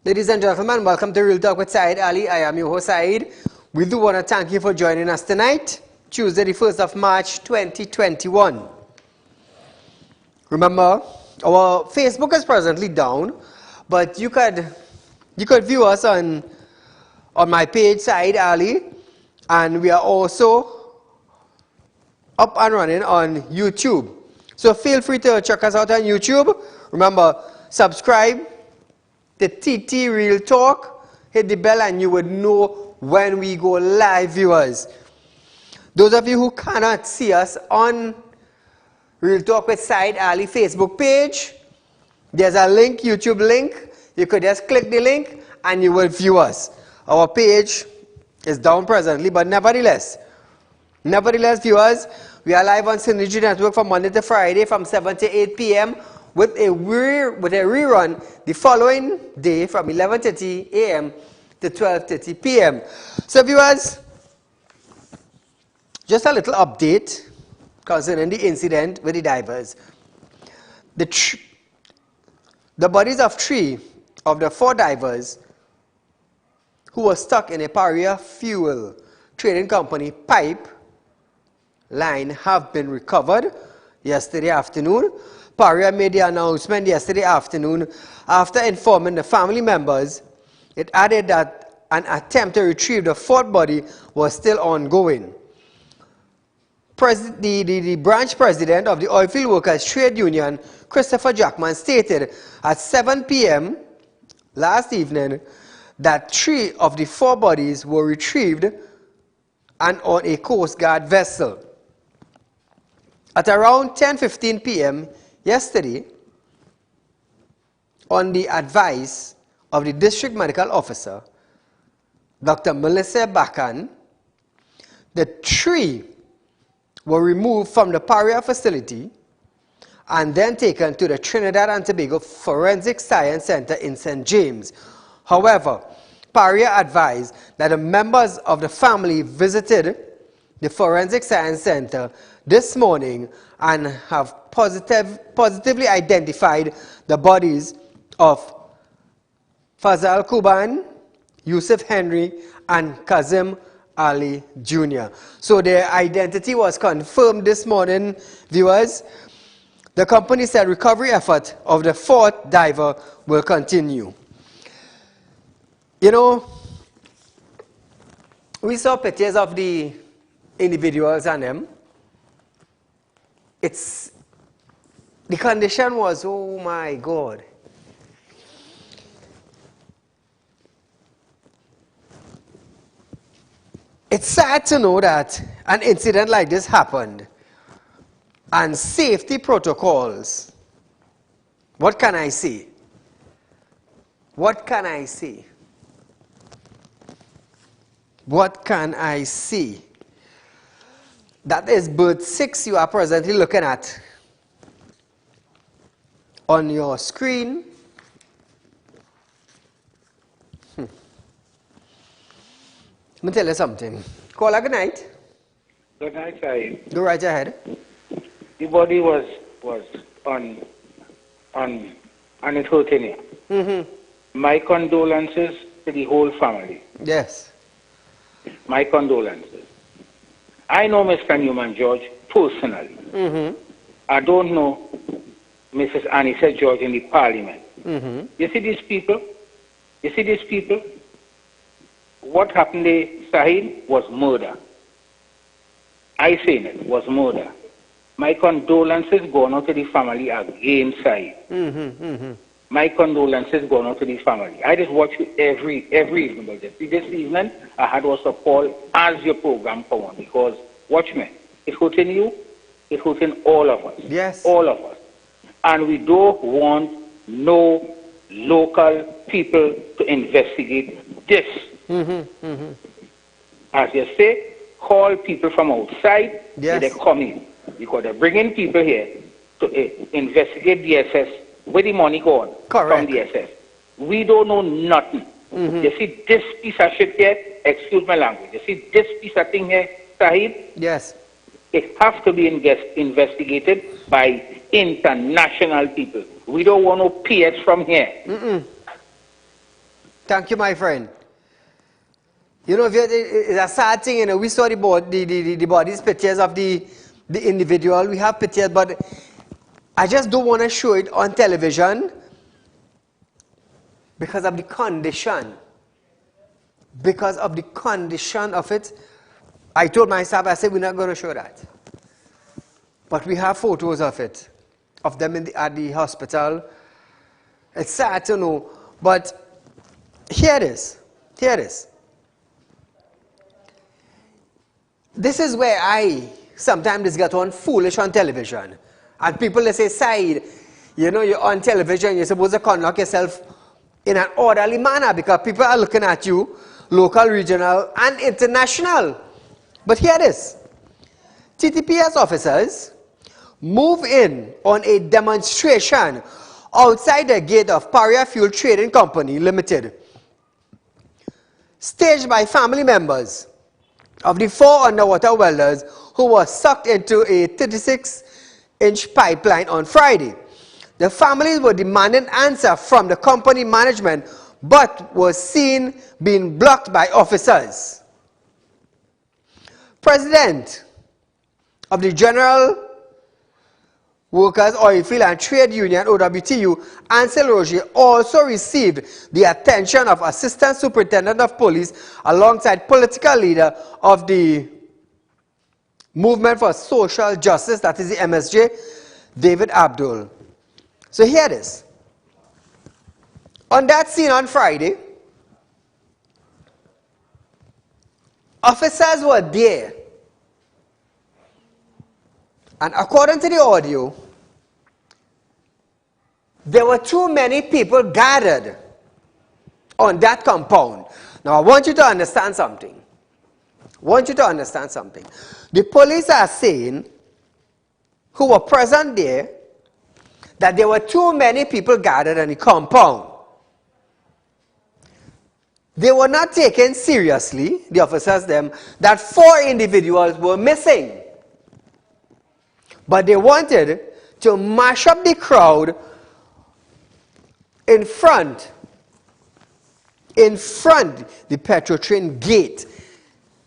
Ladies and gentlemen, welcome to Real Talk with Saieed Ali. I am your host, Saeed. We do want to thank you for joining us tonight, Tuesday, the 1st of March, 2021. Remember, our Facebook is presently down, but you could view us on my page, Saieed Ali, and we are also up and running on YouTube. So feel free to check us out on YouTube. Remember, subscribe to TT Real Talk, hit the bell and you would know when we go live, viewers. Those of you who cannot see us on Real Talk with Saieed Ali Facebook page, there's a link, YouTube link. You could just click the link and you will view us. Our page is down presently, but nevertheless, viewers, we are live on Synergy Network from Monday to Friday from 7 to 8 p.m. with a rerun the following day from 11:30 a.m. to 12:30 p.m. So viewers, just a little update concerning the incident with the divers. The bodies of 3 of the 4 divers who were stuck in a Paria fuel trading company pipe line have been recovered yesterday afternoon. Paria made the announcement yesterday afternoon after informing the family members. It added that an attempt to retrieve the 4th body was still ongoing. The branch president of the Oilfield Workers Trade Union, Christopher Jackman, stated at 7 p.m. last evening that 3 of the 4 bodies were retrieved and on a Coast Guard vessel. At around 10:15 p.m. yesterday, on the advice of the district medical officer, Dr. Melissa Bakan, the 3 were removed from the Paria facility and then taken to the Trinidad and Tobago Forensic Science Center in St. James. However, Paria advised that the members of the family visited the Forensic Science Center this morning and have positively identified the bodies of Fazal Kuban, Yusuf Henry, and Kazim Ali Jr. So their identity was confirmed this morning, viewers. The company said recovery effort of the 4th diver will continue. You know, we saw pictures of the individuals and them. The condition was, oh my God. It's sad to know that an incident like this happened and safety protocols. What can I say? What can I say? What can I say? That is bird 6 you are presently looking at on your screen. Let me tell you something. Caller, good night. Good night, Saeed. Go right ahead. The body was on its hurting. My condolences to the whole family. Yes. My condolences. I know Mr. Newman George personally. I don't know Mrs. Anissa George in the parliament. You see these people? What happened there, Saeed, was murder. I say it was murder. My condolences go out to the family again, Saeed. My condolences go out to the family. I just watch you every evening. But this evening, I had also call as your program for one because, watch me, it's hurting you, it's hurting all of us. Yes. All of us. And we don't want no local people to investigate this. As you say, call people from outside, yes. They come in. Because they're bringing people here to investigate the SS where the money gone. Correct. From the SS. We don't know nothing. You see this piece of shit here, excuse my language, you see this piece of thing here, Saeed, Yes. it has to be investigated by international people. We don't want no PS from here. Thank you, my friend. You know, it's a sad thing, you know, we saw the bodies, pictures of the individual, we have pictures, but I just don't want to show it on television because of the condition. Because of the condition of it, I told myself, I said, we're not going to show that. But we have photos of it, of them at the hospital. It's sad to know, but here it is. Here it is. This is where I sometimes get on foolish on television. And people, they say, Saeed, you know, you're on television, you're supposed to conduct yourself in an orderly manner because people are looking at you, local, regional, and international. But here it is. TTPS officers move in on a demonstration outside the gate of Paria Fuel Trading Company Limited, staged by family members of the 4 underwater welders who were sucked into a 36-inch pipeline on Friday. The families were demanding answer from the company management, but were seen being blocked by officers. President of the General Workers Oilfield and Trade Union, OWTU, Ansel Roger, also received the attention of Assistant Superintendent of Police alongside political leader of the Movement for Social Justice, that is the MSJ, David Abdul. So here it is. On that scene on Friday, officers were there. And according to the audio, there were too many people gathered on that compound. Now, I want you to understand something. The police are saying, who were present there, that there were too many people gathered on the compound. They were not taken seriously, the officers them, that 4 individuals were missing. But they wanted to mash up the crowd in front, the Petrotrain gate.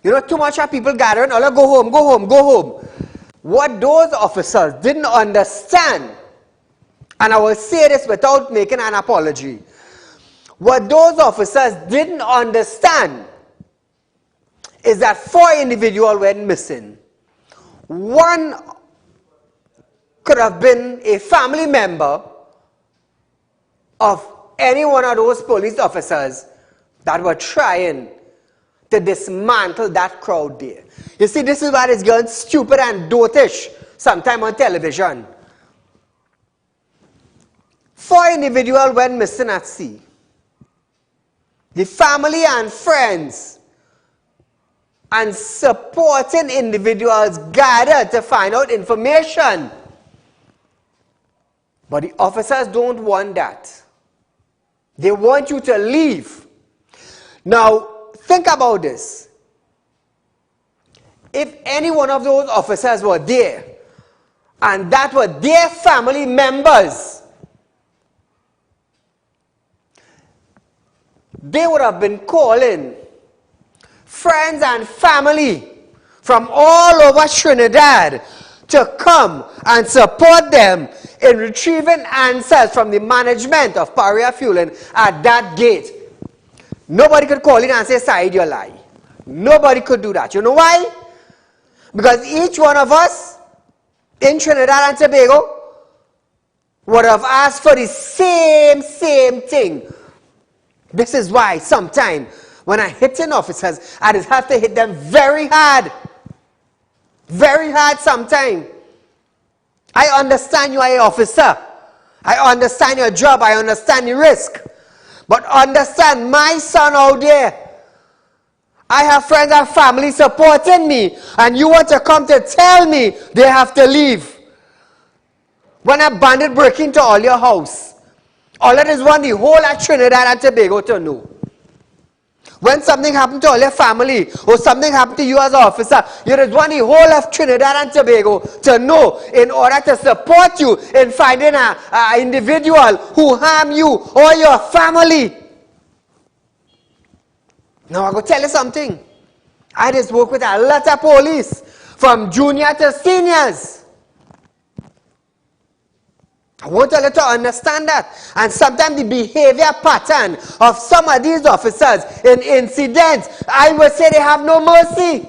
You know, too much of people gathering, all go home. What those officers didn't understand, and I will say this without making an apology, what those officers didn't understand is that 4 individuals went missing. One could have been a family member of any one of those police officers that were trying to dismantle that crowd there. You see, this is why it's getting stupid and dotish sometime on television. 4 individuals went missing at sea. The family and friends and supporting individuals gathered to find out information. But the officers don't want that. They want you to leave. Now, think about this. If any one of those officers were there, and that were their family members, they would have been calling friends and family from all over Trinidad to come and support them in retrieving answers from the management of Paria Fueling at that gate. Nobody could call in and say, Saeed, you lie. Nobody could do that. You know why? Because each one of us in Trinidad and Tobago would have asked for the same thing. This is why sometimes when I hit in officers, I just have to hit them very hard. Very hard sometimes. I understand you are an officer. I understand your job. I understand the risk. But understand my son out there. I have friends and family supporting me. And you want to come to tell me they have to leave. When a bandit break into all your house, all that is want the whole of Trinidad and Tobago to know. When something happened to all your family, or something happened to you as an officer, you just want the whole of Trinidad and Tobago to know, in order to support you in finding an individual who harm you or your family. Now I'm going to tell you something. I just work with a lot of police, from junior to seniors. I want you to understand that. And sometimes the behavior pattern of some of these officers in incidents, I would say they have no mercy.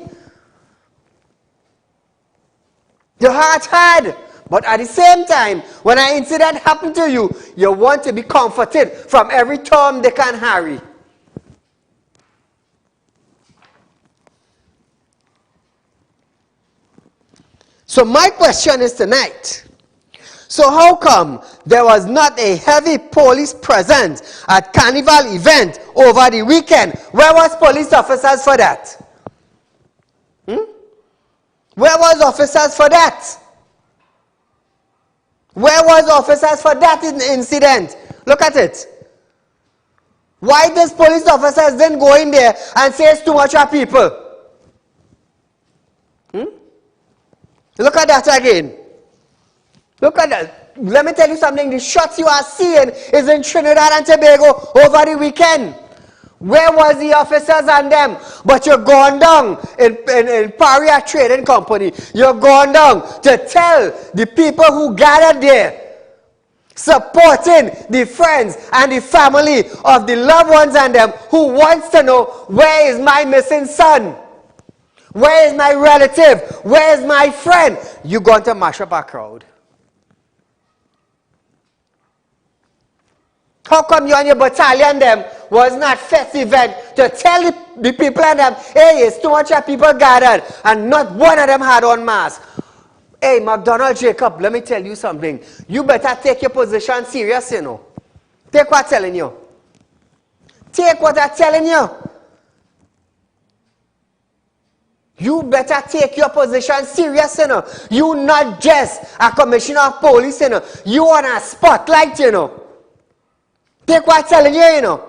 Your heart hard. But at the same time, when an incident happens to you, you want to be comforted from every term they can harry. So my question is tonight, so how come there was not a heavy police presence at Carnival event over the weekend? Where was police officers for that? Where was officers for that? Where was officers for that incident? Look at it. Why these police officers didn't go in there and say it's too much of people? Look at that again. Look at that. Let me tell you something. The shots you are seeing is in Trinidad and Tobago over the weekend. Where was the officers and them? But you're going down in Paria Trading Company. You're going down to tell the people who gathered there, supporting the friends and the family of the loved ones and them, who wants to know, where is my missing son? Where is my relative? Where is my friend? You're going to mash up a crowd. How come you and your battalion them was not first event to tell the people and them, hey, it's too much of people gathered, and not one of them had on mask? Hey, McDonald Jacob, let me tell you something. You better take your position serious, you know. Take what I'm telling you. Take what I'm telling you. You better take your position serious, you know. You not just a commissioner of police, you know. You on a spotlight, you know. Take what I'm telling you, you know.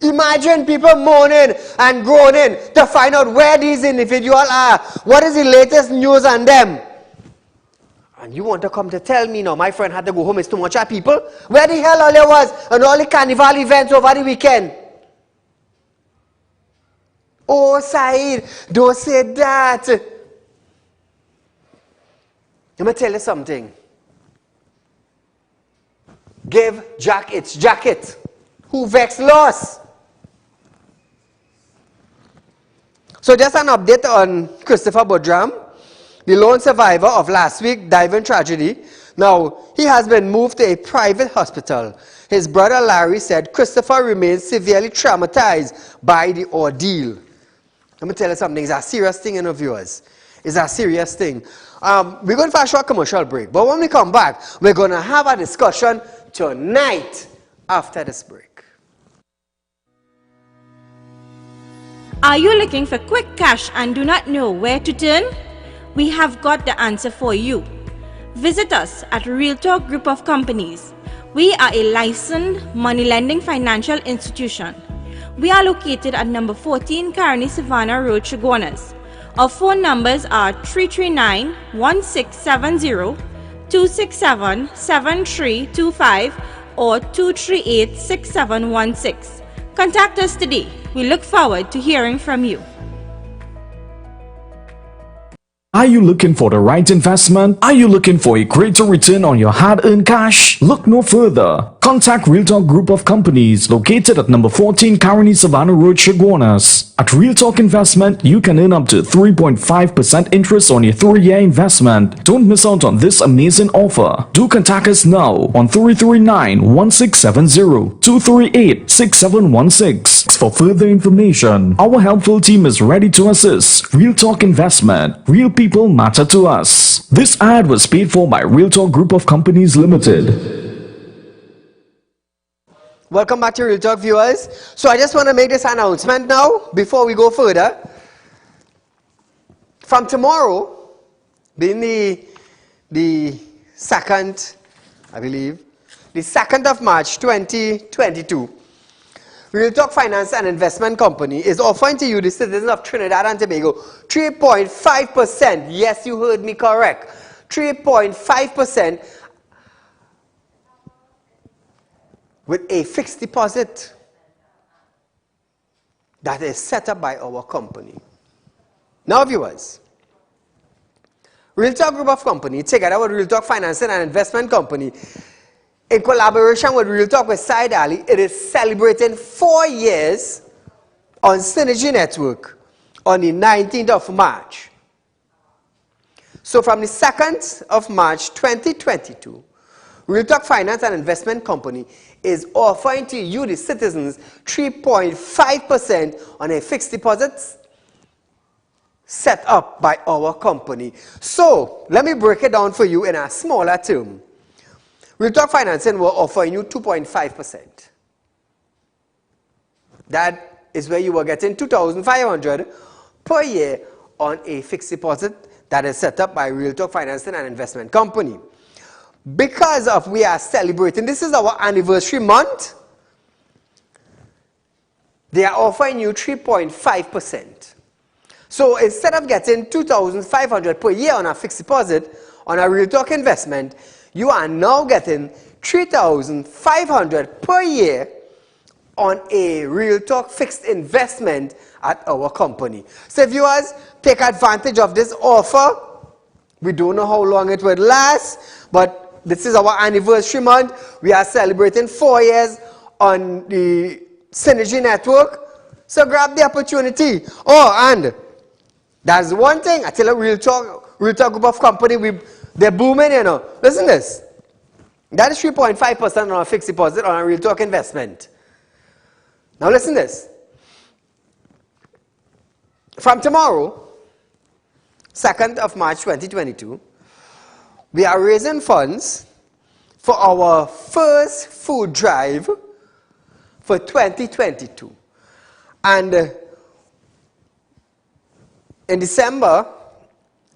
Imagine people moaning and groaning to find out where these individuals are. What is the latest news on them? And you want to come to tell me, no, my friend had to go home, it's too much of people? Where the hell all there was and all the carnival events over the weekend? Oh, Saeed, don't say that. Let me tell you something. Give Jack its jacket. Who vexed loss? So just an update on Christopher Budram, the lone survivor of last week's diving tragedy. Now, he has been moved to a private hospital. His brother Larry said Christopher remains severely traumatized by the ordeal. Let me tell you something. It's a serious thing, viewers. It's a serious thing. We're going for a short commercial break. But when we come back, we're going to have a discussion tonight after this break. Are you looking for quick cash and do not know where to turn? We have got the answer for you. Visit us at RealTalk Group of Companies. We are a licensed money lending financial institution. We are located at number 14 Caroni Savannah Road, Chaguanas. Our phone numbers are 339-1670, 267-7325 or 238-6716. Contact us today. We look forward to hearing from you. Are you looking for the right investment? Are you looking for a greater return on your hard-earned cash? Look no further. Contact RealTalk Group of Companies located at number 14 Caroni Savannah Road, Chaguanas. At RealTalk Investment, you can earn up to 3.5% interest on your 3-year investment. Don't miss out on this amazing offer. Do contact us now on 339-1670, 238-6716. For further information, our helpful team is ready to assist. RealTalk Investment. Real people matter to us. This ad was paid for by RealTalk Group of Companies Limited. Welcome back to Real Talk, viewers. So I just want to make this announcement now before we go further. From tomorrow, being the 2nd, I believe, the 2nd of March 2022, Real Talk Finance and Investment Company is offering to you, the citizens of Trinidad and Tobago, 3.5%. Yes, you heard me correct. 3.5% with a fixed deposit that is set up by our company. Now, viewers, Real Talk Group of Company, together with Real Talk Financing and Investment Company, in collaboration with Real Talk with Saieed Ali, it is celebrating 4 years on Synergy Network on the 19th of March. So from the 2nd of March 2022, Real Talk Finance and Investment Company is offering to you, the citizens, 3.5% on a fixed deposit set up by our company. So let me break it down for you in a smaller term. Real Talk Financing will offer you 2.5%. That is where you are getting $2,500 per year on a fixed deposit that is set up by Real Talk Financing and Investment Company. Because of we are celebrating, this is our anniversary month, they are offering you 3.5%. So instead of getting $2,500 per year on a fixed deposit on a Real Talk investment, you are now getting $3,500 per year on a Real Talk fixed investment at our company. So viewers, take advantage of this offer. We don't know how long it will last, but this is our anniversary month. We are celebrating 4 years on the Synergy Network. So grab the opportunity. Oh, and that's one thing. I tell you, Real Talk Group of Company, they're booming, you know. Listen to this. That is 3.5% on a fixed deposit on a Real Talk investment. Now listen to this. From tomorrow, 2nd of March 2022, we are raising funds for our first food drive for 2022. And in December,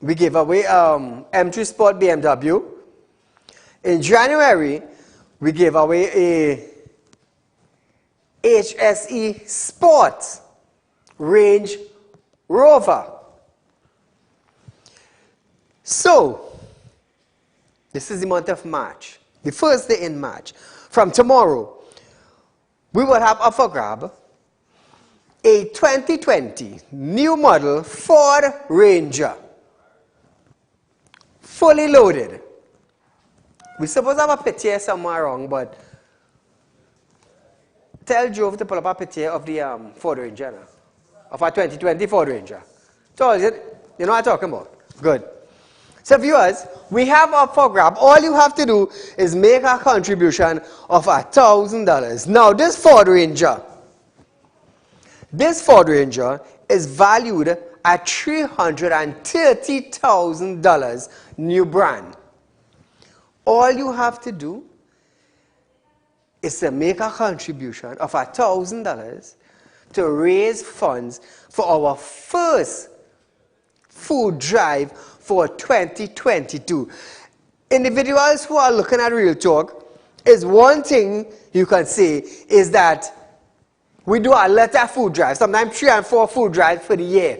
we gave away M3 Sport BMW. In January, we gave away a HSE Sport Range Rover. So, this is the month of March, the first day in March. From tomorrow, we will have up for grab a 2020 new model Ford Ranger, fully loaded. We supposed to have a picture somewhere wrong, but tell Jove to pull up a picture of the Ford Ranger, now, of our 2020 Ford Ranger. So is it? You know what I'm talking about? Good. So viewers, we have up for grab. All you have to do is make a contribution of $1,000. Now this Ford Ranger is valued at $330,000 new brand. All you have to do is to make a contribution of $1,000 to raise funds for our first food drive for 2022. Individuals who are looking at Real Talk, is one thing you can say is that we do a lot of food drives, sometimes 3 and 4 food drives for the year.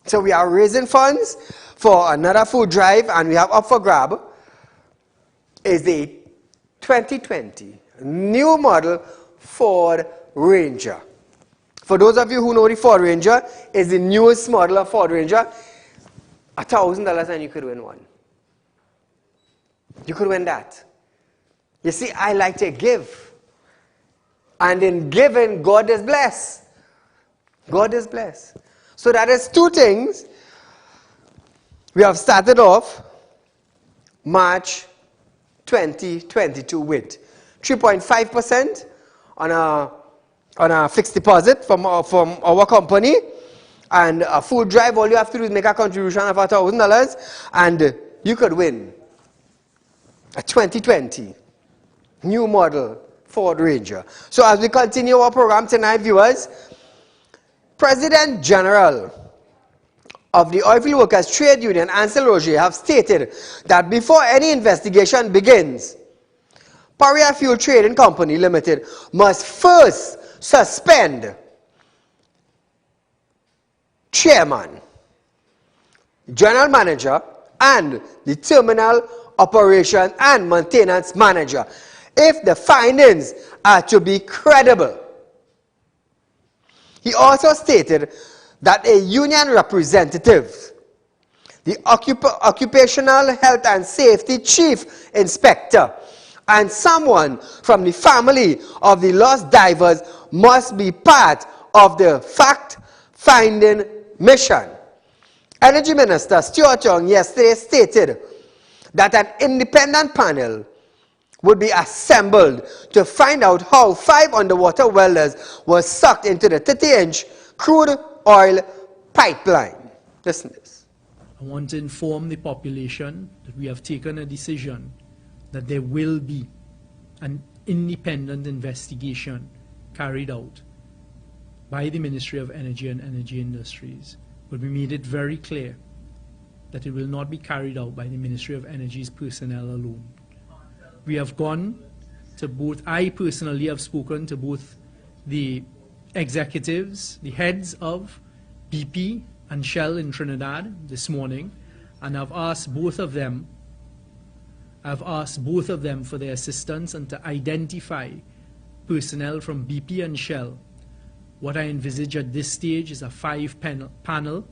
So we are raising funds for another food drive, and we have up for grab is the 2020 new model Ford Ranger. For those of you who know, the Ford Ranger is the newest model of Ford Ranger. $1,000 and you could win one. You could win that. You see, I like to give. And in giving, God is blessed. God is blessed. So that is 2 things. We have started off March 2022 with 3.5% on a fixed deposit from our company, and a food drive. All you have to do is make a contribution of $1,000 and you could win a 2020 new model Ford Ranger. So as we continue our program tonight, viewers, President General of the Oilfield Workers Trade Union, Ansel Roger, have stated that before any investigation begins, Paria Fuel Trading Company Limited must first suspend chairman, general manager, and the terminal operation and maintenance manager if the findings are to be credible. He also stated that a union representative, the Occupational Health and Safety Chief Inspector, and someone from the family of the lost divers must be part of the fact-finding mission. Energy Minister Stuart Young yesterday stated that an independent panel would be assembled to find out how 5 underwater welders were sucked into the 30-inch crude oil pipeline. Listen to this. I want to inform the population that we have taken a decision that there will be an independent investigation carried out by the Ministry of Energy and Energy Industries. But we made it very clear that it will not be carried out by the Ministry of Energy's personnel alone. We have gone to both, I personally have spoken to both the executives, the heads of BP and Shell in Trinidad this morning, and I've asked both of them for their assistance and to identify personnel from BP and Shell. What I envisage at this stage is a 5-panel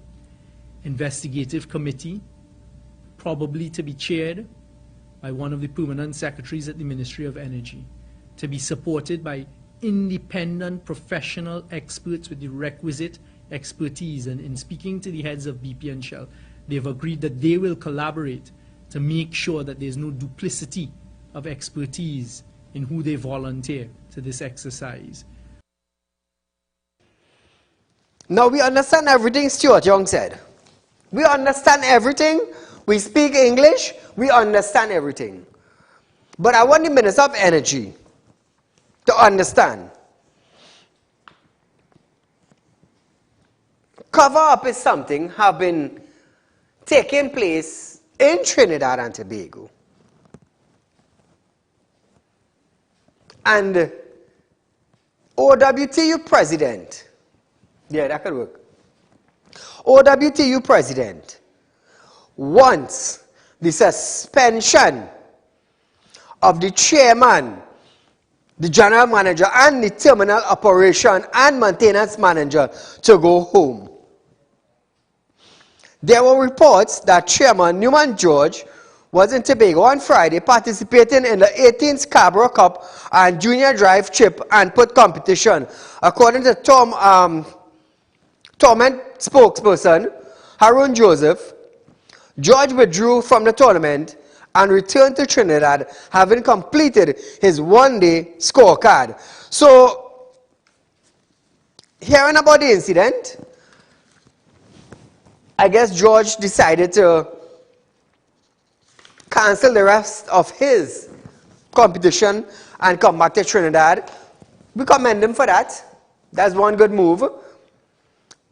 investigative committee, probably to be chaired by one of the permanent secretaries at the Ministry of Energy, to be supported by independent professional experts with the requisite expertise. And in speaking to the heads of BP and Shell, they've agreed that they will collaborate to make sure that there's no duplicity of expertise in who they volunteer to this exercise. Now we understand everything Stuart Young said. We understand everything. We speak English. We understand everything. But I want the Minister of Energy to understand. Cover-up is something have been taking place in Trinidad and Tobago. And OWTU President, yeah, that could work. OWTU President wants the suspension of the chairman, the general manager, and the terminal operation and maintenance manager to go home. There were reports that Chairman Newman George was in Tobago on Friday participating in the 18th Scarborough Cup and Junior Drive Chip and Put competition. According to Torment spokesperson Harun Joseph, George withdrew from the tournament and returned to Trinidad, having completed his one-day scorecard. So, hearing about the incident, I guess George decided to cancel the rest of his competition and come back to Trinidad. We commend him for that. That's one good move.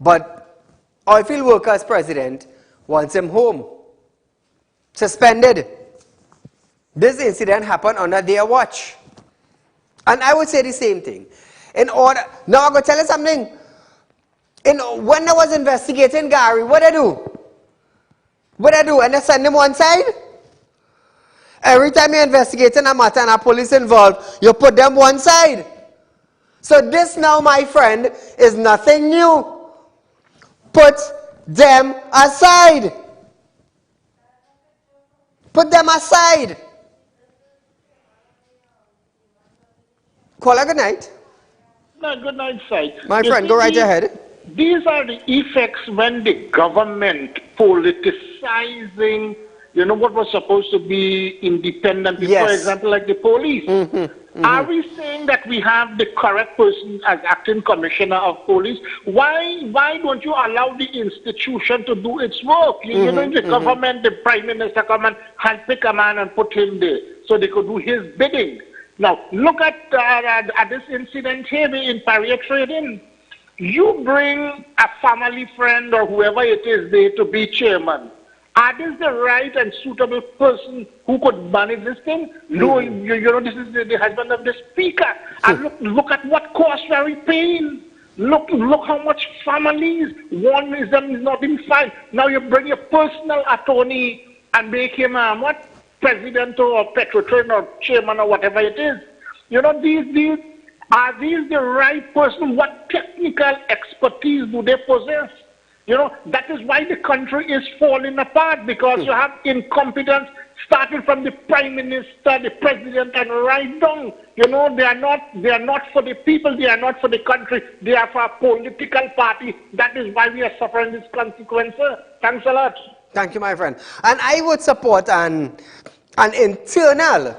But Oilfield Workers President wants him home. Suspended. This incident happened under their watch. And I would say the same thing. In order, now I'm going to tell you something. When I was investigating Gary, what I do? And I send him one side? Every time you're investigating a matter and a police involved, you put them one side. So this now, my friend, is nothing new. Put them aside. Put them aside. Call a good night. No, good night, Said. My friend, go right ahead. These are the effects when the government politicizing, what was supposed to be independent, yes. For example, like the police. Are we saying that we have the correct person as acting commissioner of police? Why don't you allow the institution to do its work? The government, the prime minister come and handpick a man and put him there so they could do his bidding. Now, look at this incident here in Paria Trading. You bring a family friend or whoever it is there to be chairman, Are this the right and suitable person who could manage this thing? No, you know, this is the husband of the speaker. And look at what costs are we paying. Look how much families, one is not in five. Now you bring your personal attorney and make him what? President or Petrotron or chairman or whatever it is. You know, are these the right person? What technical expertise do they possess? You know, that is why the country is falling apart, because you have incompetence starting from the prime minister, the president, and right down. You know, they are not for the people, they are not for the country, they are for a political party. That is why we are suffering this consequence. Thanks a lot. Thank you, my friend. And I would support an internal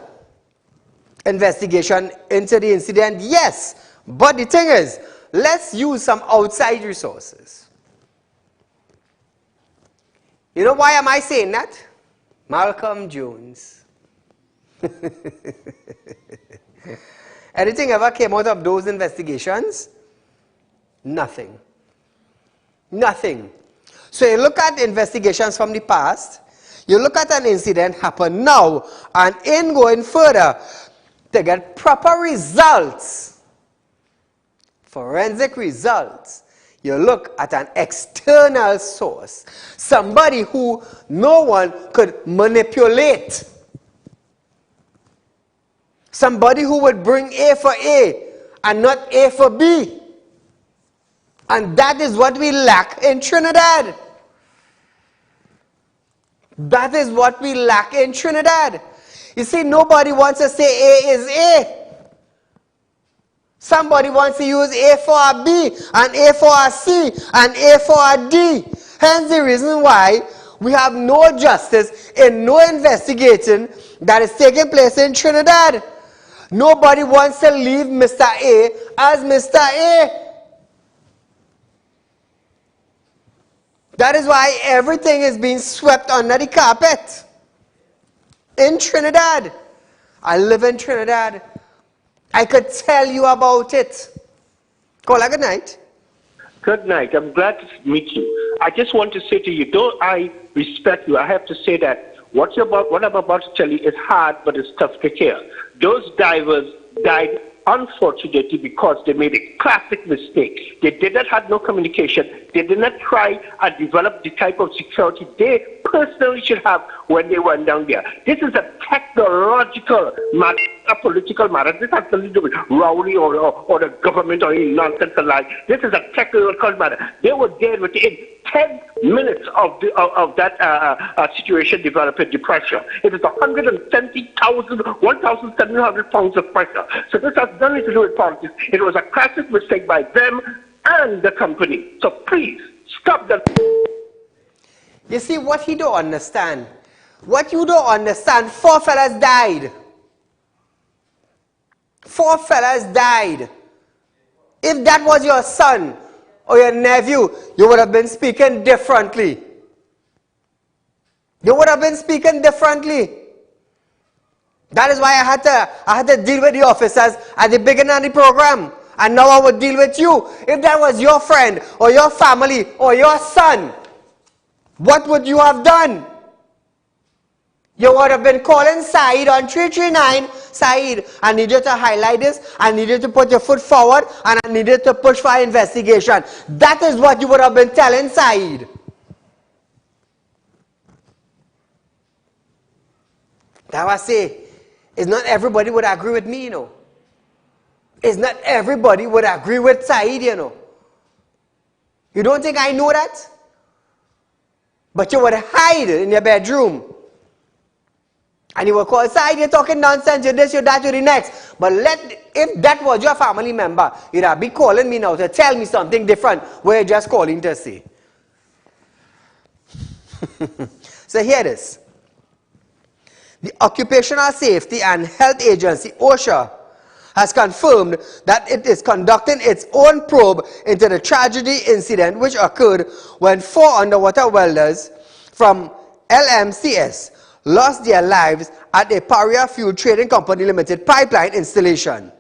investigation into the incident, yes. But the thing is, let's use some outside resources. You know why am I saying that? Malcolm Jones. Anything ever came out of those investigations? Nothing. Nothing. So you look at investigations from the past, you look at an incident happen now, and in going further, to get proper results, forensic results, you look at an external source, somebody who no one could manipulate, somebody who would bring A for A and not A for B. And that is what we lack in Trinidad. That is what we lack in Trinidad. You see, nobody wants to say A is A. Somebody wants to use A for a B, and A for a C, and A for a D. Hence the reason why we have no justice and no investigating that is taking place in Trinidad. Nobody wants to leave Mr. A as Mr. A. That is why everything is being swept under the carpet. In Trinidad. I live in Trinidad. I could tell you about it. Caller, good night. Good night. I'm glad to meet you. I just want to say to you, though I respect you, I have to say that what I'm about to tell you is hard, but it's tough to hear. Those divers died unfortunately because they made a classic mistake. They did not have no communication. They did not try and develop the type of security they personally should have when they went down there. This is a technological matter, a political matter. This has nothing to do with Rowley or the government or any nonsense alike. This is a technological matter. They were there within 10 minutes of that situation developing the pressure. It is 1,700 pounds of pressure. So this has nothing to do with politics. It was a classic mistake by them and the company. So please, stop that. You see, what he don't understand, what you don't understand, 4 fellas died. 4 fellas died. If that was your son or your nephew, you would have been speaking differently. You would have been speaking differently. That is why I had to deal with the officers at the beginning of the program. And now I would deal with you. If that was your friend or your family or your son, what would you have done? You would have been calling Saieed on 339, Saieed, I need you to highlight this, I need you to put your foot forward, and I need you to push for investigation. That is what you would have been telling Saieed. Now I say, it's not everybody would agree with me, you know. It's not everybody would agree with Saieed, you know. You don't think I know that? But you would hide in your bedroom. And you will call, Saieed, you're talking nonsense, you're this, you're that, you're the next. But if that was your family member, you'd have been calling me now to tell me something different, where you're just calling to say. So here it is. The Occupational Safety and Health Agency, Osha, has confirmed that it is conducting its own probe into the tragedy incident which occurred when 4 underwater welders from LMCS lost their lives at a Paria Fuel Trading Company Limited pipeline installation.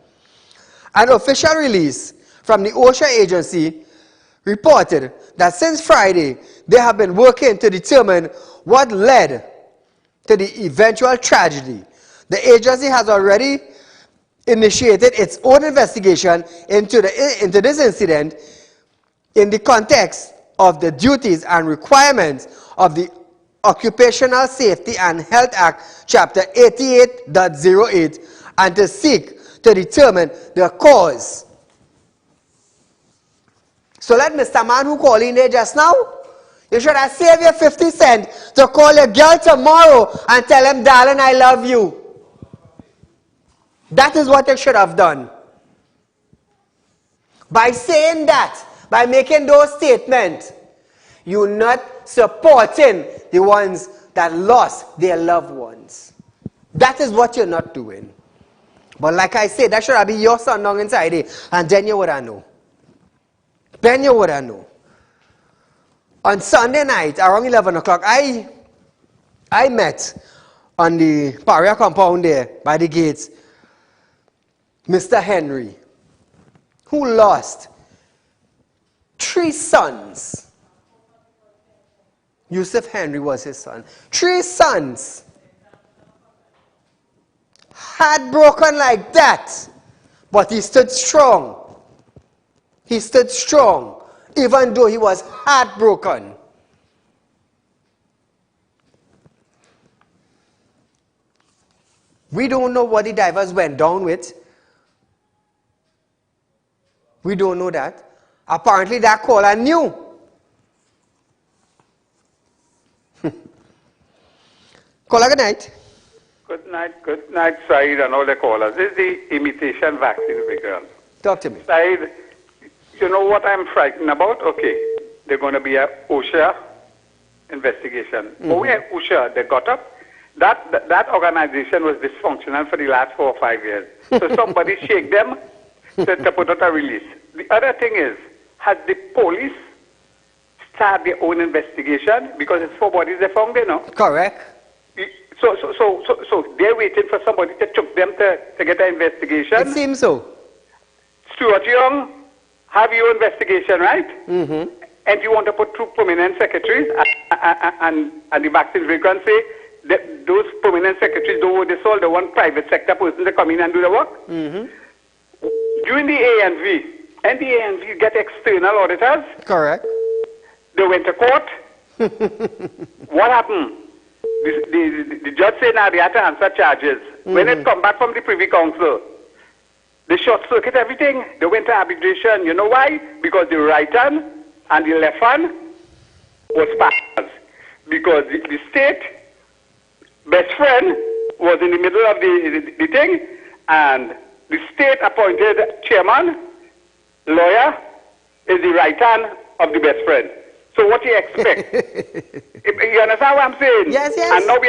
An official release from the Osha agency reported that since Friday, they have been working to determine what led to the eventual tragedy. The agency has already initiated its own investigation into this incident in the context of the duties and requirements of the Occupational Safety and Health Act, Chapter 88.08, and to seek to determine the cause. So let Mr. Man who called in there just now, you should have saved your 50 cents to call your girl tomorrow and tell him, darling, I love you. That is what you should have done. By saying that, by making those statements, you're not supporting the ones that lost their loved ones. That is what you're not doing. But like I said, that should have been your son down inside there, and then you would have known. Then you would have known. On Sunday night, around 11 o'clock, I met on the Paria compound there, by the gates, Mr. Henry, who lost 3 sons. Yusuf Henry was his son. 3 sons. Heartbroken like that. But he stood strong. He stood strong, even though he was heartbroken. We don't know what the divers went down with. We don't know that. Apparently that caller knew. Caller, good night. Good night, Saeed and all the callers. This is the imitation vaccine program. Talk to me. Saeed, you know what I'm frightened about? Okay, they're going to be a OSHA investigation. But we had OSHA, they got up. That organization was dysfunctional for the last 4 or 5 years. So somebody shake them to put out a release. The other thing is, has the police start their own investigation? Because it's 4 bodies they found, you know. Correct. So they're waiting for somebody to choke them to get an investigation. It seems so. Stuart Young, have your investigation, right? Mm-hmm. And you want to put 2 permanent secretaries, and the vaccine can say that those permanent secretaries don't they all the one private sector person to come in and do the work. Mm-hmm. During the ANV, and the ANV get external auditors. Correct. They went to court. What happened? The judge said now they had to answer charges. Mm-hmm. When it come back from the Privy Council, they short circuit everything. They went to arbitration. You know why? Because the right hand and the left hand was partners. Because the state best friend was in the middle of the thing, and the state appointed chairman, lawyer, is the right hand of the best friend. So what do you expect? You understand what I'm saying? Yes, yes. And now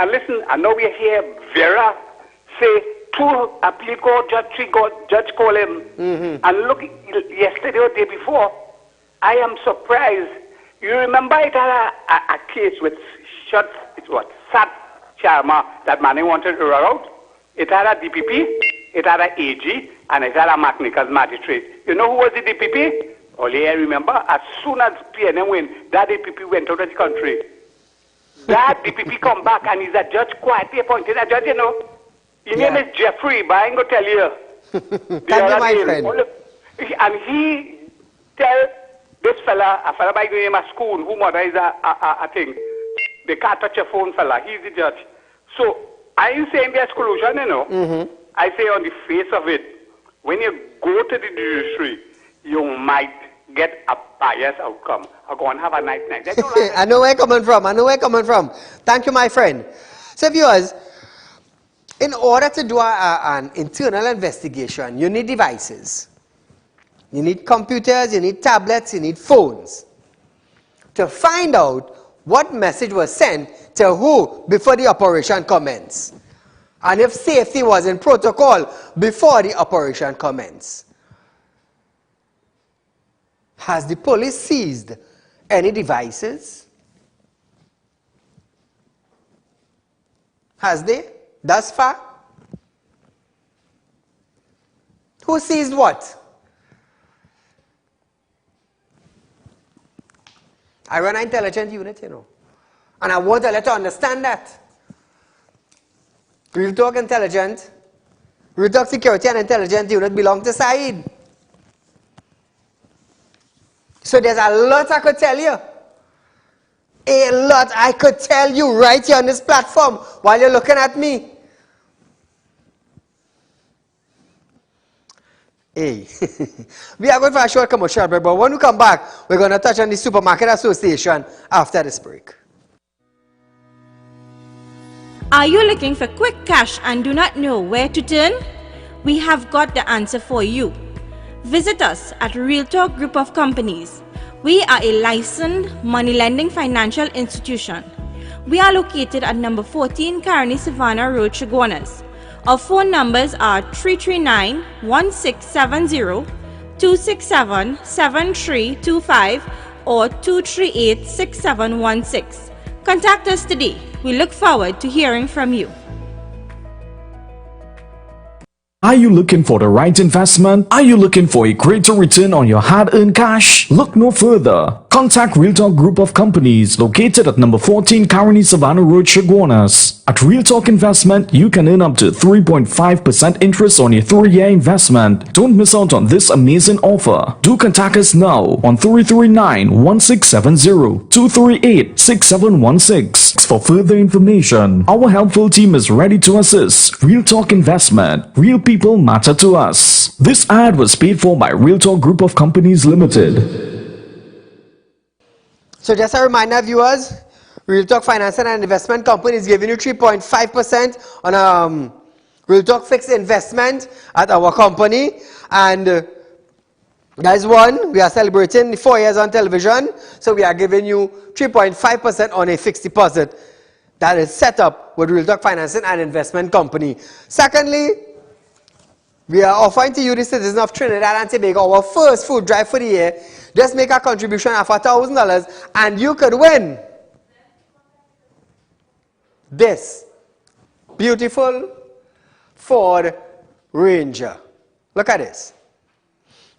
listen, I know we hear Vera say 2 appeal court, judge call him. Mm-hmm. And look, yesterday or the day before, I am surprised. You remember it had a case with Sat Sharma, that man wanted to run out. It had a DPP, it had a AG, and it had a Magnica's magistrate. You know who was the DPP? Only I remember, as soon as PNM win, that DPP went out of the country. That DPP come back and he's a judge, quietly appointed a judge, you know. His name is Jeffrey, but I ain't going to tell you. Thank you, my friend. And he tell this fella, a fella by the name of Schoon, who mother is a thing. They can't touch a phone fella. He's the judge. So I ain't saying there's collusion, you know. Mm-hmm. I say on the face of it, when you go to the judiciary, you might get a biased outcome. I'll go and have a nice night. I know where you're coming from. Thank you, my friend. So viewers, in order to do an internal investigation, you need devices. You need computers, you need tablets, you need phones. To find out what message was sent to who before the operation commenced. And if safety was in protocol before the operation commenced. Has the police seized any devices? Has they? Thus far? Who seized what? I run an intelligent unit, you know. And I want to let you understand that. Real Talk Intelligent, Real Talk Security and Intelligence Unit belong to Saieed. So there's a lot I could tell you. A lot I could tell you right here on this platform while you're looking at me. Hey, we are going for a short commercial break, but when we come back, we're going to touch on the Supermarket Association after this break. Are you looking for quick cash and do not know where to turn? We have got the answer for you. Visit us at Real Talk Group of Companies. We are a licensed money lending financial institution. We are located at number 14 Caroni Savannah Road, Chaguanas. Our phone numbers are 339-1670, 267-7325 or 238-6716. Contact us today. We look forward to hearing from you. Are you looking for the right investment? Are you looking for a greater return on your hard-earned cash? Look no further. Contact Real Talk Group of Companies located at number 14 Caroni Savannah Road, Chaguanas. At Real Talk Investment, you can earn up to 3.5% interest on your 3-year investment. Don't miss out on this amazing offer. Do contact us now on 339-1670, 238-6716 for further information. Our helpful team is ready to assist. Real Talk Investment. Real people matter to us. This ad was paid for by Real Talk Group of Companies Limited. So just a reminder, viewers, Real Talk Finance and Investment Company is giving you 3.5% on a Real Talk fixed investment at our company. And guys, we are celebrating 4 years on television. So we are giving you 3.5% on a fixed deposit that is set up with Real Talk Financing and Investment Company. Secondly, we are offering to you, the citizens of Trinidad and Tobago, our first food drive for the year. Just make a contribution of $1,000 and you could win this beautiful Ford Ranger. Look at this.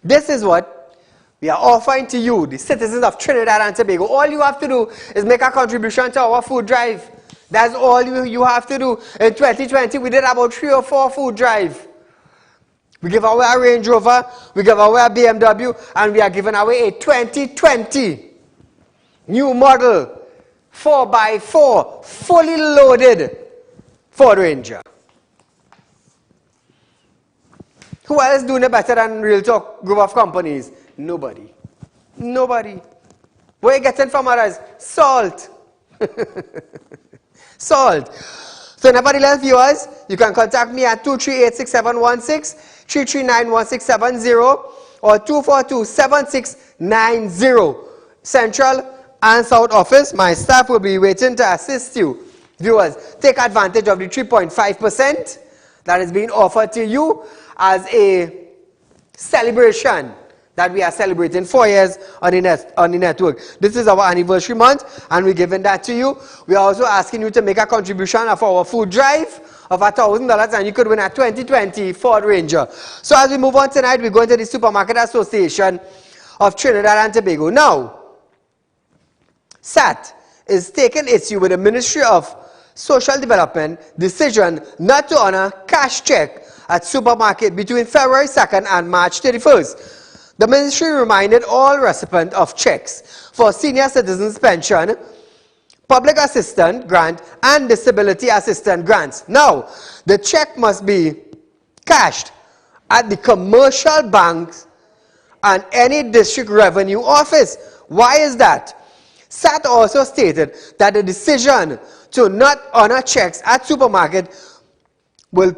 This is what we are offering to you, the citizens of Trinidad and Tobago. All you have to do is make a contribution to our food drive. That's all you have to do. In 2020, we did about 3 or 4 food drives. We give away a Range Rover, we give away a BMW, and we are giving away a 2020 new model 4x4 fully loaded Ford Ranger. Who else is doing it better than Real Talk Group of Companies? Nobody. Nobody. Where are you getting from others? Salt. Salt. So nevertheless, viewers, you can contact me at 238-6716, 339-1670, or 242-7690. Central and South Office. My staff will be waiting to assist you. Viewers, take advantage of the 3.5% that is being offered to you as a celebration that we are celebrating 4 years on the network. This is our anniversary month, and we're giving that to you. We are also asking you to make a contribution of our food drive of $1,000, and you could win a 2020 Ford Ranger. So as we move on tonight, we're going to the Supermarket Association of Trinidad and Tobago. Now, SAT is taking issue with the Ministry of Social Development decision not to honor cash check at supermarket between February 2nd and March 31st. The ministry reminded all recipients of checks for senior citizens pension, public assistance grant, and disability assistance grants. Now, the check must be cashed at the commercial banks and any district revenue office. Why is that? SAT also stated that the decision to not honor checks at supermarket will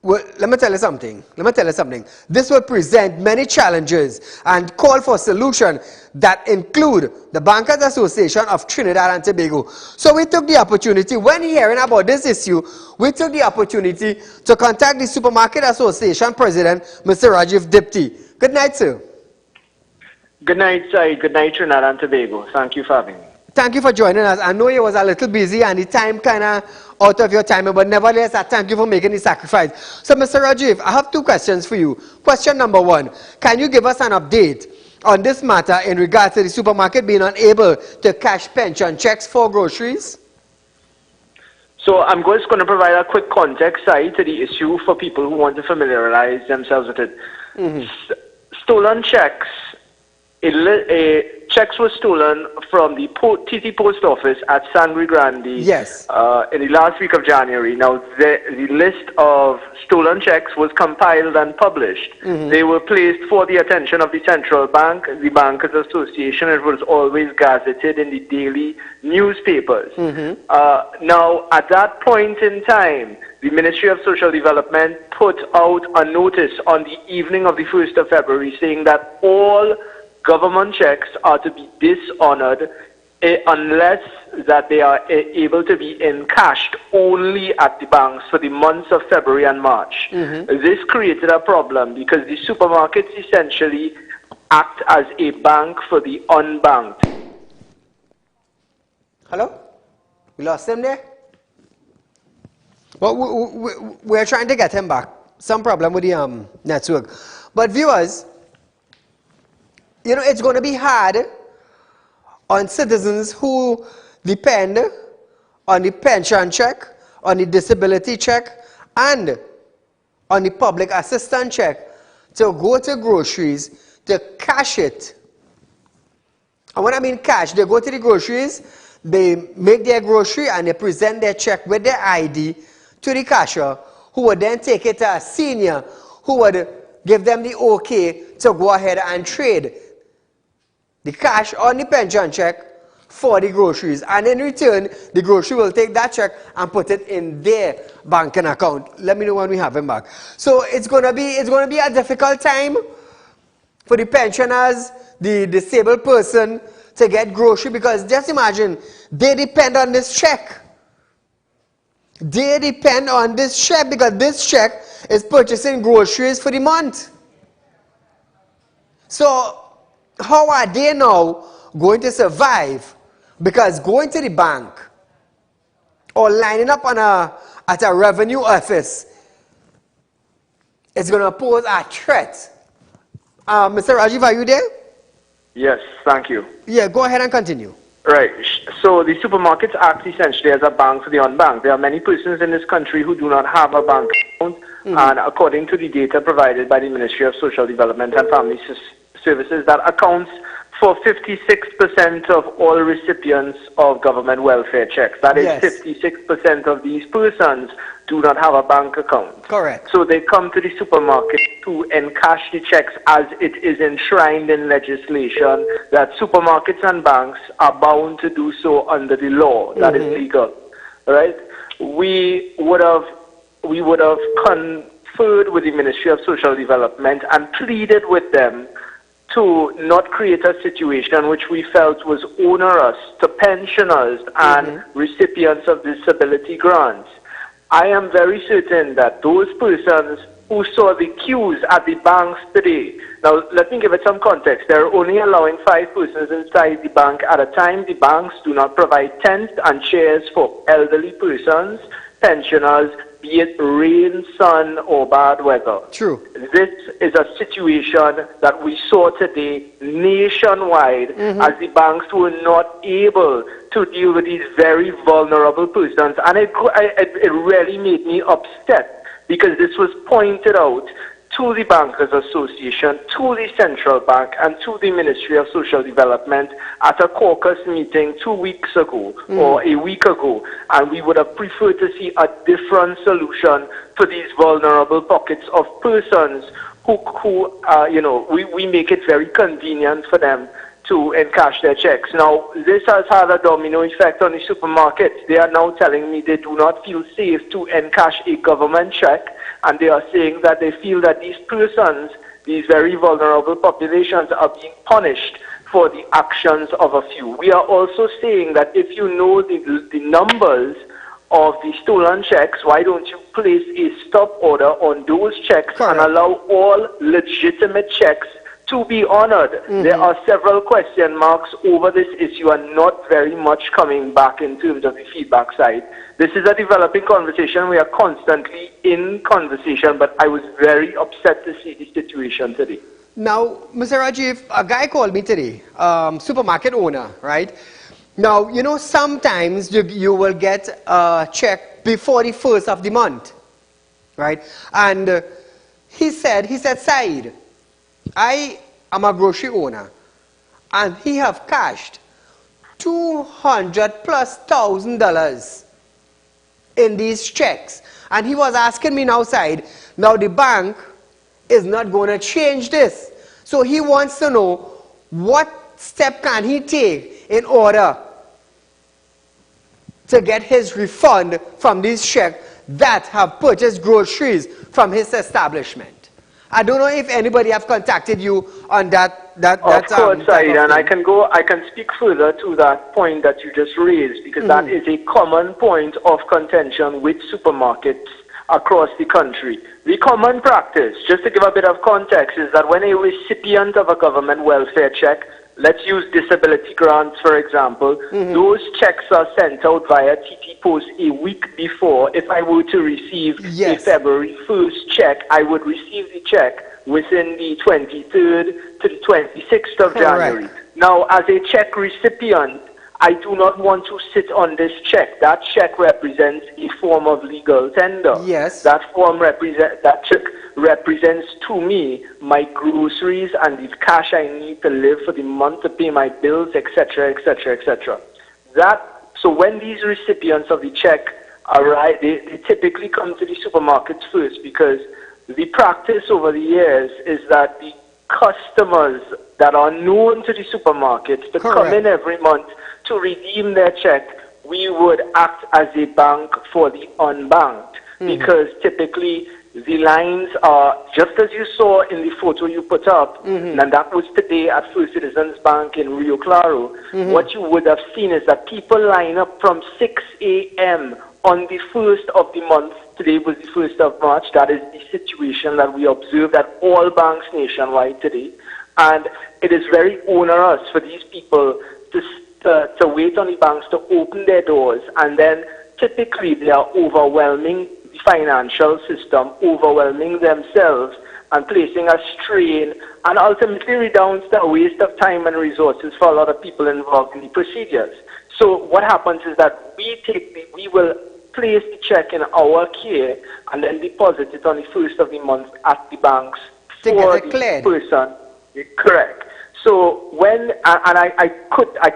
let me tell you something. This will present many challenges and call for solutions that include the Bankers Association of Trinidad and Tobago. So we took the opportunity, when hearing about this issue, we took the opportunity to contact the Supermarket Association President, Mr. Rajiv Dipti. Good night, sir. Good night, Saeed. Good night, Trinidad and Tobago. Thank you for having me. Thank you for joining us. I know you was a little busy and the time kind of out of your time, but nevertheless, I thank you for making the sacrifice. So, Mr. Rajiv, I have 2 questions for you. Question number 1, can you give us an update on this matter in regards to the supermarket being unable to cash pension checks for groceries? So I'm just going to provide a quick context side to the issue for people who want to familiarize themselves with it. Stolen checks. Checks were stolen from the TT Post Office at Sangre Grande in the last week of January. Now, the list of stolen checks was compiled and published. They were placed for the attention of the Central Bank, the Bankers Association. It was always gazetted in the daily newspapers. Now, at that point in time, the Ministry of Social Development put out a notice on the evening of the 1st of February saying that all government checks are to be dishonored unless that they are able to be encashed only at the banks for the months of February and March. This created a problem because the supermarkets essentially act as a bank for the unbanked. Hello? We lost him there? Well, we're trying to get him back. Some problem with the network. But viewers, you know, it's going to be hard on citizens who depend on the pension check, on the disability check, and on the public assistance check to go to groceries to cash it. And when I mean cash, they go to the groceries, they make their grocery, and they present their check with their ID to the cashier, who would then take it to a senior, who would give them the okay to go ahead and trade the cash on the pension check for the groceries, and in return the grocery will take that check and put it in their banking account. Let me know when we have him back. So it's going to be a difficult time for the pensioners, the disabled person, to get grocery, because just imagine, they depend on this check. They depend on this check because this check is purchasing groceries for the month. So how are they now going to survive? Because going to the bank or lining up at a revenue office is going to pose a threat. Mr. Rajiv, are you there? Yes, thank you. Yeah, go ahead and continue. Right. So the supermarkets act essentially as a bank for the unbanked. There are many persons in this country who do not have a bank account, and according to the data provided by the Ministry of Social Development and Family Services, that accounts for 56% of all recipients of government welfare checks. That is, 56% of these persons do not have a bank account. Correct. So they come to the supermarket to encash the checks, as it is enshrined in legislation that supermarkets and banks are bound to do so under the law. That is legal. Right? We would have conferred with the Ministry of Social Development and pleaded with them to not create a situation which we felt was onerous to pensioners and recipients of disability grants. I am very certain that those persons who saw the queues at the banks today, now let me give it some context. They're only allowing 5 persons inside the bank at a time. The banks do not provide tents and chairs for elderly persons, pensioners, be it rain, sun, or bad weather. True. This is a situation that we saw today nationwide, as the banks were not able to deal with these very vulnerable persons. And it really made me upset, because this was pointed out to the Bankers Association, to the Central Bank, and to the Ministry of Social Development at a caucus meeting 2 weeks ago or a week ago, and we would have preferred to see a different solution for these vulnerable pockets of persons who we make it very convenient for them to encash their checks. Now, this has had a domino effect on the supermarkets. They are now telling me they do not feel safe to encash a government check, and they are saying that they feel that these persons, these very vulnerable populations, are being punished for the actions of a few. We are also saying that if you know the numbers of the stolen checks, why don't you place a stop order on those checks and allow all legitimate checks to be honored? There are several question marks over this issue, and not very much coming back in terms of the feedback side. This is a developing conversation. We are constantly in conversation, but I was very upset to see the situation today. Now, Mr. Rajiv, a guy called me today, supermarket owner, right? Now, you know, sometimes you will get a check before the first of the month, right? And he said, Saeed, I am a grocery owner, and he have cashed $200,000+ in these checks. And he was asking me now, Saeed, now the bank is not going to change this. So he wants to know what step can he take in order to get his refund from these checks that have purchased groceries from his establishment. I don't know if anybody have contacted you on that. Of course, Saeed, and I can speak further to that point that you just raised, because that is a common point of contention with supermarkets across the country. The common practice, just to give a bit of context, is that when a recipient of a government welfare check, let's use disability grants for example, those checks are sent out via TT Post a week before. If I were to receive a February 1st check, I would receive the check within the 23rd to the 26th of January. Now, as a check recipient, I do not want to sit on this check. That check represents a form of legal tender. Yes. That check represents to me my groceries and the cash I need to live for the month to pay my bills, etc., etc., etc. So when these recipients of the check arrive, they typically come to the supermarkets first, because the practice over the years is that the customers that are known to the supermarkets to come in every month to redeem their check, we would act as a bank for the unbanked, because typically the lines are, just as you saw in the photo you put up, and that was today at First Citizens Bank in Rio Claro, what you would have seen is that people line up from 6 a.m. on the 1st of the month. Today was the 1st of March. That is the situation that we observed at all banks nationwide today. And it is very onerous for these people to wait on the banks to open their doors, and then typically they are overwhelming the financial system, overwhelming themselves, and placing a strain, and ultimately redounds to a waste of time and resources for a lot of people involved in the procedures. So what happens is that we will place the check in our care and then deposit it on the 1st of the month at the banks for the person. Correct. So when, and I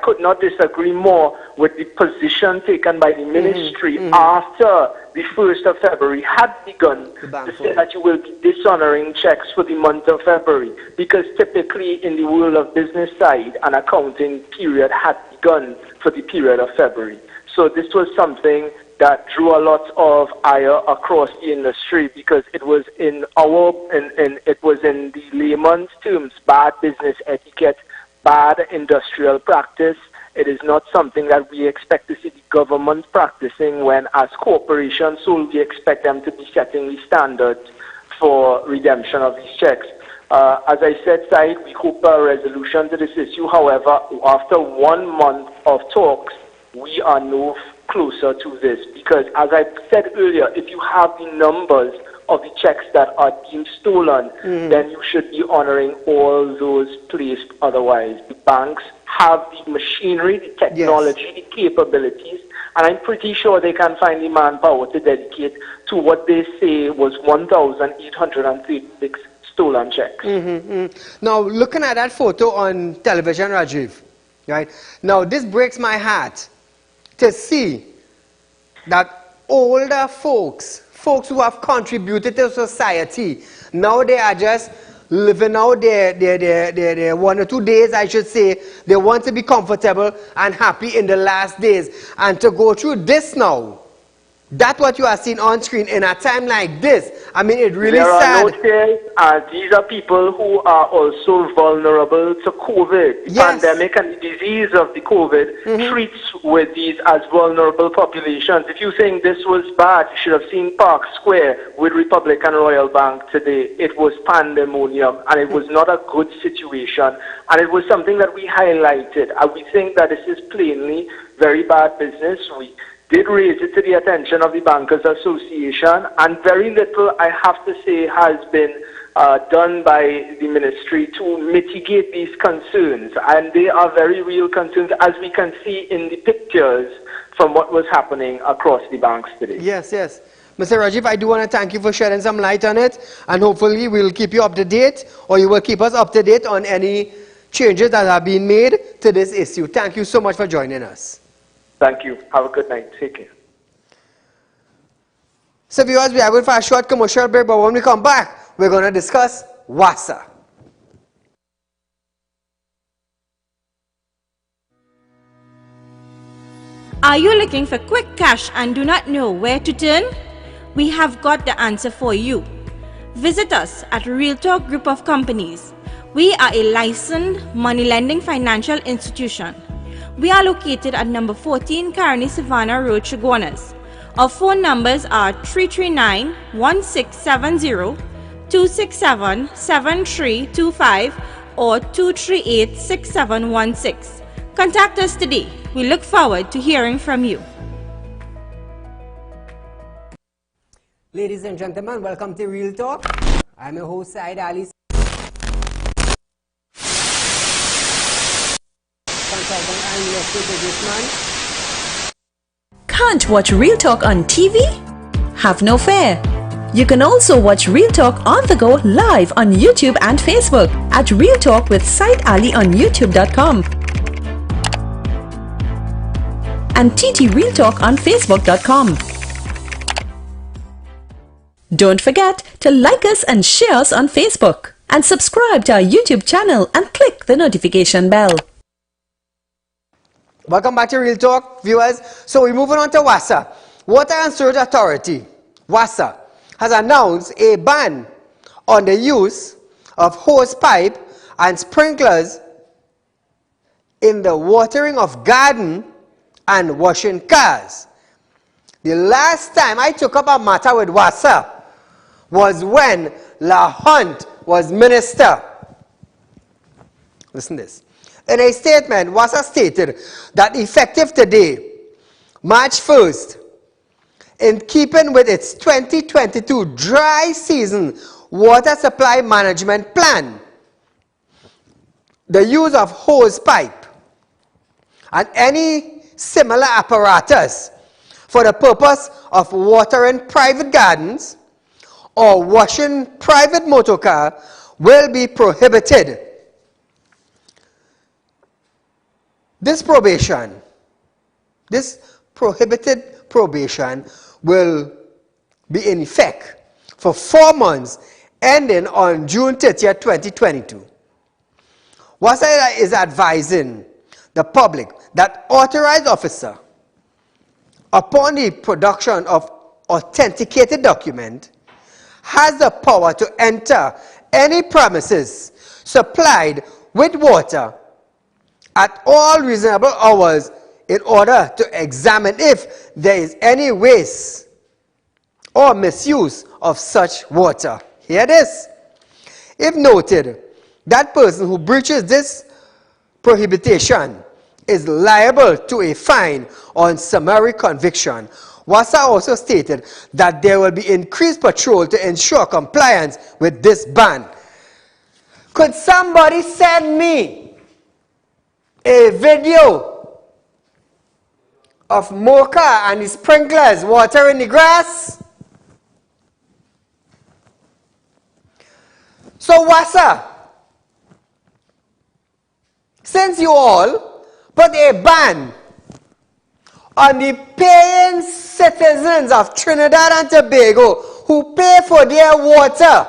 could not disagree more with the position taken by the ministry after the 1st of February had begun to say that you will be dishonoring checks for the month of February, because typically in the world of business side, an accounting period had begun for the period of February. So this was something that drew a lot of ire across the industry, because it was in the layman's terms bad business etiquette, bad industrial practice. It is not something that we expect to see the government practicing, when as corporations, so we expect them to be setting the standards for redemption of these checks. As I said, Saeed, we hope a resolution to this issue. However, after 1 month of talks, we are no closer to this, because as I said earlier, if you have the numbers of the checks that are deemed stolen, then you should be honoring all those placed otherwise. The banks have the machinery, the technology, the capabilities, and I'm pretty sure they can find the manpower to dedicate to what they say was 1,836 stolen checks. Now, looking at that photo on television, Rajiv, right? Now, this breaks my heart to see that older folks who have contributed to society, now they are just living out their 1 or 2 days, I should say. They want to be comfortable and happy in the last days. And to go through this now, that's what you are seeing on screen in a time like this. I mean, it really sad. There are no tears. These are people who are also vulnerable to COVID. The pandemic and the disease of the COVID treats with these as vulnerable populations. If you think this was bad, you should have seen Park Square with Republic and Royal Bank today. It was pandemonium, and it was not a good situation. And it was something that we highlighted. And we think that this is plainly very bad business. We did raise it to the attention of the Bankers Association, and very little, I have to say, has been done by the ministry to mitigate these concerns. And they are very real concerns, as we can see in the pictures from what was happening across the banks today. Yes, yes. Mr. Rajiv, I do want to thank you for shedding some light on it, and hopefully we'll keep you up to date, or you will keep us up to date on any changes that have been made to this issue. Thank you so much for joining us. Thank you. Have a good night. Take care. So viewers, we are going for a short commercial break, but when we come back, we're going to discuss WASA. Are you looking for quick cash and do not know where to turn? We have got the answer for you. Visit us at Real Talk Group of Companies. We are a licensed money lending financial institution. We are located at number 14 Carney Savannah Road, Chaguanas. Our phone numbers are 339-1670, 267-7325 or 238-6716. Contact us today. We look forward to hearing from you. Ladies and gentlemen, welcome to Real Talk. I'm your host, Saieed Ali, consultant and real estate businessman. Can't watch Real Talk on TV? Have no fear. You can also watch Real Talk on the go live on YouTube and Facebook at Real Talk with Saieed Ali on youtube.com and TT Real Talk on facebook.com. Don't forget to like us and share us on Facebook and subscribe to our YouTube channel and click the notification bell. Welcome back to Real Talk, viewers. So we're moving on to WASA. Water and Sewerage Authority, WASA, has announced a ban on the use of hose pipe and sprinklers in the watering of garden and washing cars. The last time I took up a matter with WASA was when La Hunt was minister. Listen to this. In a statement, WASA stated that effective today, March 1st, in keeping with its 2022 dry season water supply management plan, the use of hose pipe and any similar apparatus for the purpose of watering private gardens or washing private motor car will be prohibited. This prohibited probation will be in effect for 4 months ending on June 30th, 2022. WASA is advising the public that authorized officer, upon the production of authenticated document, has the power to enter any premises supplied with water at all reasonable hours in order to examine if there is any waste or misuse of such water. Here it is. If noted, that person who breaches this prohibition is liable to a fine on summary conviction. WASA also stated that there will be increased patrol to ensure compliance with this ban. Could somebody send me a video of Mocha and the sprinklers watering the grass? So WASA, since you all put a ban on the paying citizens of Trinidad and Tobago who pay for their water,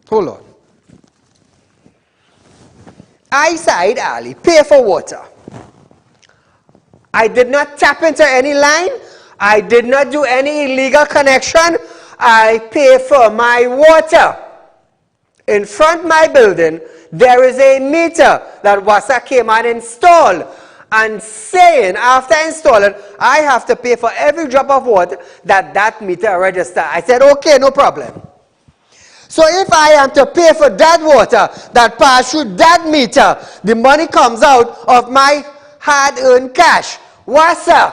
hold on. I, Saieed Ali, pay for water. I did not tap into any line. I did not do any illegal connection. I pay for my water. In front of my building, there is a meter that WASA came and installed, and saying after installing, I have to pay for every drop of water that meter register. I said, okay, no problem. So if I am to pay for that water that pass through that meter, the money comes out of my hard-earned cash. WASA,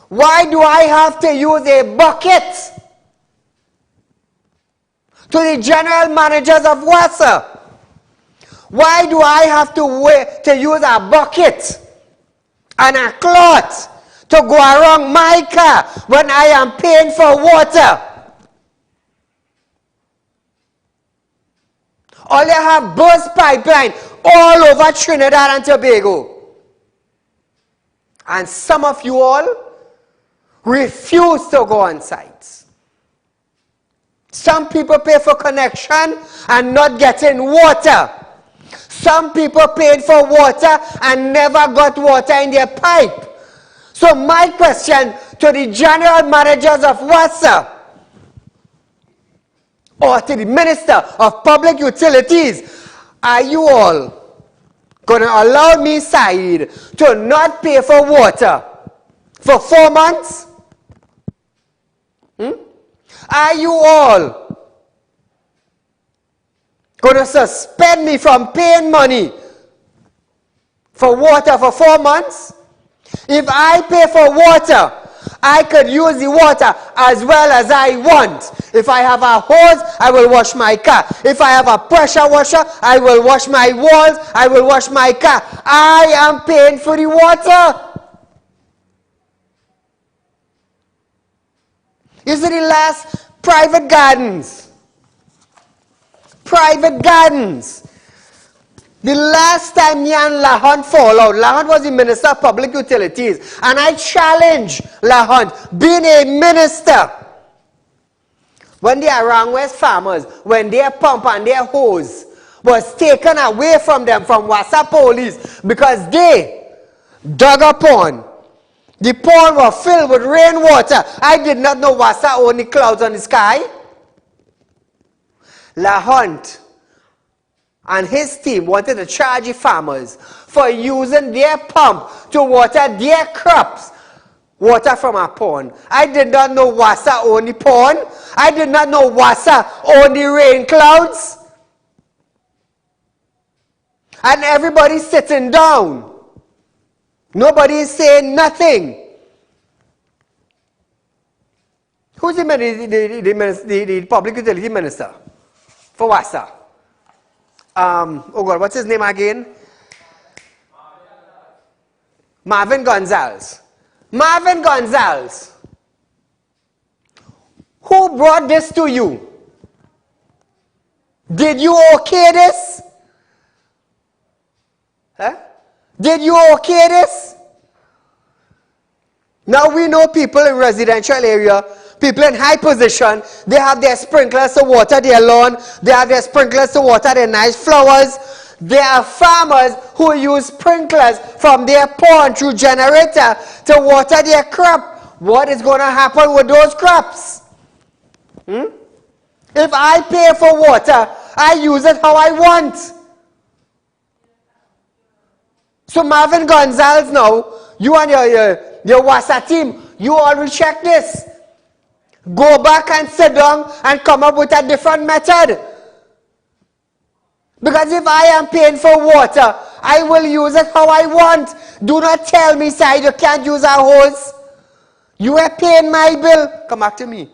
Why do I have to use a bucket? To the general managers of WASA, why do I have to use a bucket and a cloth to go around my car when I am paying for water? All you have burst pipeline all over Trinidad and Tobago. And some of you all refuse to go on site. Some people pay for connection and not getting water. Some people paid for water and never got water in their pipe. So my question to the general managers of WASA or to the Minister of Public Utilities, are you all going to allow me, Saeed, to not pay for water for 4 months? Are you all going to suspend me from paying money for water for 4 months? If I pay for water, I could use the water as well as I want. If I have a hose, I will wash my car. If I have a pressure washer, I will wash my walls, I will wash my car. I am paying for the water. You see the last private gardens. Private gardens. The last time me and Lahant fall out, Lahant was the Minister of Public Utilities, and I challenged Lahant, being a minister, when the Arang West farmers, when their pump and their hose was taken away from them from WASA police because they dug a pond. The pond was filled with rainwater. I did not know WASA owned the clouds on the sky. Lahant and his team wanted to charge the farmers for using their pump to water their crops. Water from a pond. I did not know WASA owned the pond. I did not know WASA owned the rain clouds. And everybody's sitting down. Nobody is saying nothing. Who's the public utility minister for WASA? Oh God, what's his name again? Marvin Gonzalez. Marvin Gonzalez. Who brought this to you? Did you okay this? Huh? Did you okay this? Now we know people in residential area, people in high position, they have their sprinklers to water their lawn, they have their sprinklers to water their nice flowers. There are farmers who use sprinklers from their pond through generator to water their crop. What is going to happen with those crops? If I pay for water, I use it how I want. So Marvin Gonzalez now, you and your WASA team, you all will check this. Go back and sit down and come up with a different method. Because if I am paying for water, I will use it how I want. Do not tell me, side, you can't use a hose. You are paying my bill. Come back to me.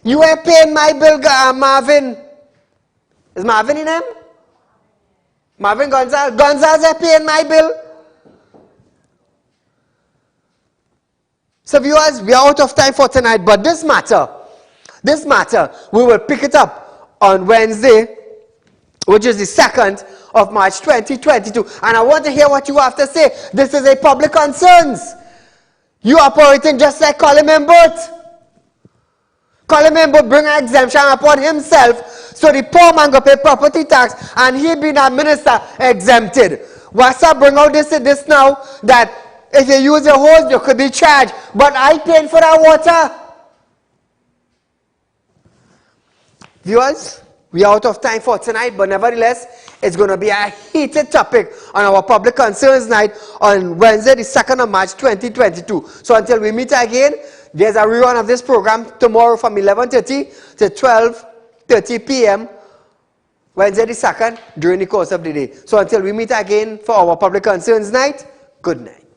You are paying my bill, Marvin. Is Marvin in him? Marvin Gonzalez. Gonzalez are paying my bill. So viewers, we are out of time for tonight, but this matter, we will pick it up on Wednesday, which is the 2nd of March 2022. And I want to hear what you have to say. This is a public concerns. You operating just like Colin Membert. Colin Membert bring an exemption upon himself, so the poor man go pay property tax, and he being a minister exempted. WASA bring out this now, that if you use a hose, you could be charged. But I paying for that water. Viewers, we are out of time for tonight, but nevertheless, it's going to be a heated topic on our Public Concerns Night on Wednesday, the 2nd of March, 2022. So until we meet again, there's a rerun of this program tomorrow from 11:30 to 12:30 p.m. Wednesday the 2nd during the course of the day. So until we meet again for our Public Concerns Night, good night.